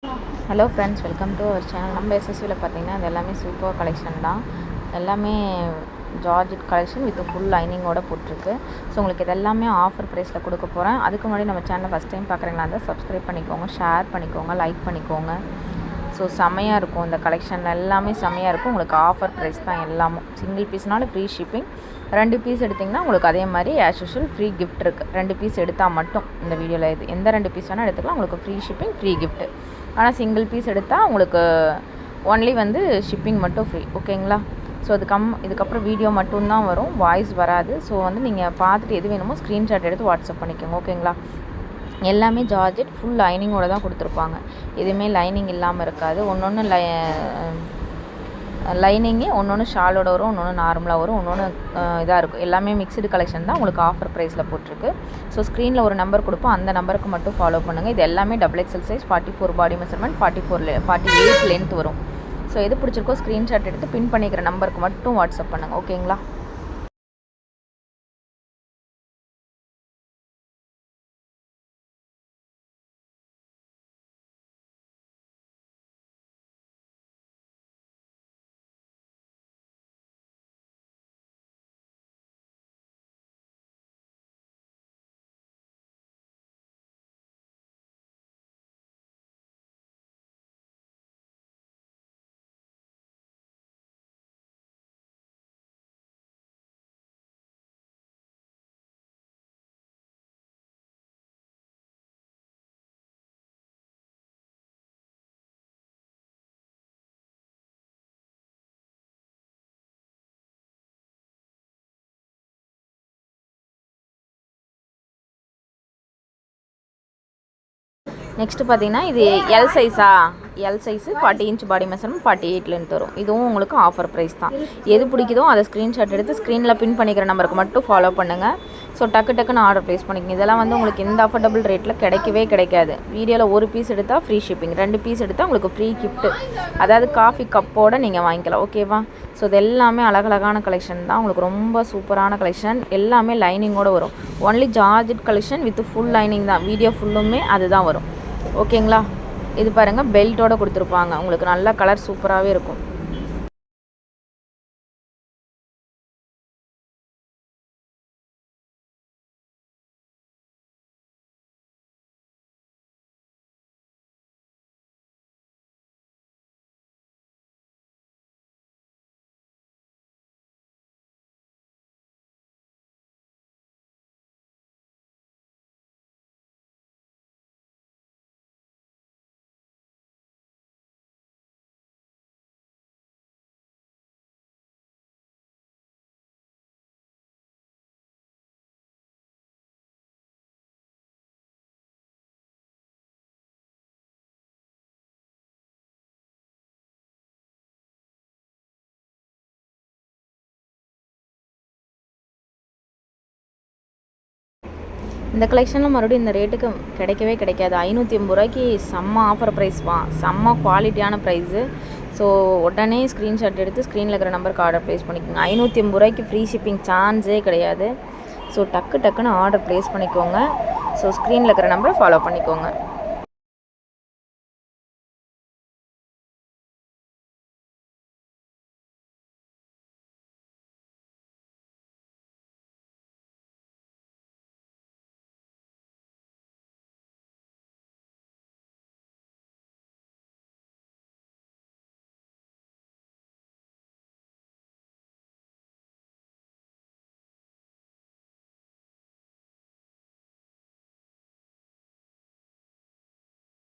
Hello friends, welcome to our channel. நம்ம எஸ்எஸ்வியில் பார்த்தீங்கன்னா இது எல்லாமே சூப்பர் கலெக்ஷன் தான். எல்லாமே ஜார்ஜெட் கலெக்ஷன் வித் ஃபுல் லைனிங்கோடு போட்டிருக்கு. ஸோ உங்களுக்கு இதெல்லாமே ஆஃபர் ப்ரைஸில் கொடுக்க போகிறேன். அதுக்கு முன்னாடி நம்ம சேனலை ஃபஸ்ட் டைம் பார்க்குறீங்களா இருந்தால் சப்ஸ்கிரைப் பண்ணிக்கோங்க, ஷேர் பண்ணிக்கோங்க, லைக் பண்ணிக்கோங்க. ஸோ செம்மையாக இருக்கும் இந்த கலெக்ஷன், எல்லாமே செம்மையாக இருக்கும். உங்களுக்கு ஆஃபர் ப்ரைஸ் தான் எல்லாமும். சிங்கிள் பீஸ்னாலும் ஃப்ரீ ஷிப்பிங், 2 பீஸ் எடுத்திங்கன்னா உங்களுக்கு அதே மாதிரி ஆஸ் யூஷுவல் ஃப்ரீ கிஃப்ட் இருக்குது. 2 பீஸ் எடுத்தால் மட்டும் இந்த வீடியோவில் இது எந்த 2 பீஸ் வேணால் எடுத்துக்கலாம், உங்களுக்கு ஃப்ரீ ஷிப்பிங், ஃப்ரீ கிஃப்ட்டு. ஆனால் சிங்கிள் பீஸ் எடுத்தால் உங்களுக்கு ஒன்லி ஷிப்பிங் மட்டும் ஃப்ரீ, ஓகேங்களா? ஸோ இதுக்கப்புறம் வீடியோ மட்டும்தான் வரும், வாய்ஸ் வராது. ஸோ நீங்கள் பார்த்துட்டு எது வேணுமோ ஸ்க்ரீன்ஷாட் எடுத்து வாட்ஸ்அப் பண்ணிக்கோங்க, ஓகேங்களா? எல்லாமே ஜார்ஜெட் ஃபுல் லைனிங்கோடு தான் கொடுத்துருப்பாங்க. எதுவுமே லைனிங் இல்லாமல் இருக்காது. ஒன்று லைனிங்கே, ஒன்று ஷாலோட வரும், ஒன்று நார்மலாக வரும், ஒன்று இதாக இருக்கும். எல்லாமே மிக்சடு கலெக்ஷன் தான், உங்களுக்கு ஆஃபர் ப்ரைஸில் போட்டிருக்கு. ஸோ ஸ்க்ரீனில் ஒரு நம்பர் கொடுப்போம், அந்த நம்பருக்கு மட்டும் ஃபாலோ பண்ணுங்கள். இது எல்லாமே XXL சைஸ், 44 பாடி மெஷர்மெண்ட், 48 லென்த் வரும். ஸோ எது பிடிச்சிருக்கோ ஸ்க்ரீன்ஷாட் எடுத்து பின் பண்ணிக்கிற நம்பருக்கு மட்டும் வாட்ஸ்அப் பண்ணுங்கள், ஓகேங்களா? நெக்ஸ்ட்டு பார்த்தீங்கன்னா இது எல் சைஸு 40 இன்ச் பாடி மெஷர்மெண்ட், 48 லென்த் வரும். இதுவும் உங்களுக்கு ஆஃபர் ப்ரைஸ் தான். எது பிடிக்குதோ அதை ஸ்க்ரீன்ஷாட் எடுத்து ஸ்க்ரீனில் பின் பண்ணிக்கிற நம்பருக்கு மட்டும் ஃபாலோ பண்ணுங்கள். ஸோ டக்குன்னு ஆர்டர் ப்ளேஸ் பண்ணிக்கங்க. இதெல்லாம் உங்களுக்கு எந்த அஃபோர்டபுள் ரேட்டில் கிடைக்காது. வீடியோவில் ஒரு பீஸ் எடுத்தால் ஃப்ரீ ஷிப்பிங், 2 பீஸ் எடுத்தால் உங்களுக்கு ஃப்ரீ கிஃப்ட்டு, அதாவது காஃபி கப்போடு நீங்கள் வாங்கிக்கலாம், ஓகேவா? ஸோ இது எல்லாமே அழகழகான கலெக்ஷன் தான், உங்களுக்கு ரொம்ப சூப்பரான கலெக்ஷன். எல்லாமே லைனிங்கோடு வரும். Only georgette collection with full lining தான். வீடியோ ஃபுல்லுமே அதுதான் வரும், ஓகேங்களா? இது பாருங்கள், பெல்ட்டோடு கொடுத்துருப்பாங்க. உங்களுக்கு நல்ல கலர் சூப்பராகவே இருக்கும். இந்த கலெக்ஷனில் மறுபடியும் இந்த ரேட்டுக்கு கிடைக்காது. 580 ரூபாய்க்கு செம்ம ஆஃபர் ப்ரைஸ் செம்ம குவாலிட்டியான ப்ரைஸு. ஸோ உடனே ஸ்க்ரீன்ஷாட் எடுத்து ஸ்க்ரீனில் இருக்கிற நம்பருக்கு ஆர்டர் ப்ளேஸ் பண்ணிக்கோங்க. 580 ரூபாய்க்கு ஃப்ரீ ஷிப்பிங் சான்ஸே கிடையாது. ஸோ டக்குன்னு ஆர்டர் ப்ளேஸ் பண்ணிக்கோங்க. ஸோ ஸ்க்ரீனில் இருக்கிற நம்பரை ஃபாலோ பண்ணிக்கோங்க.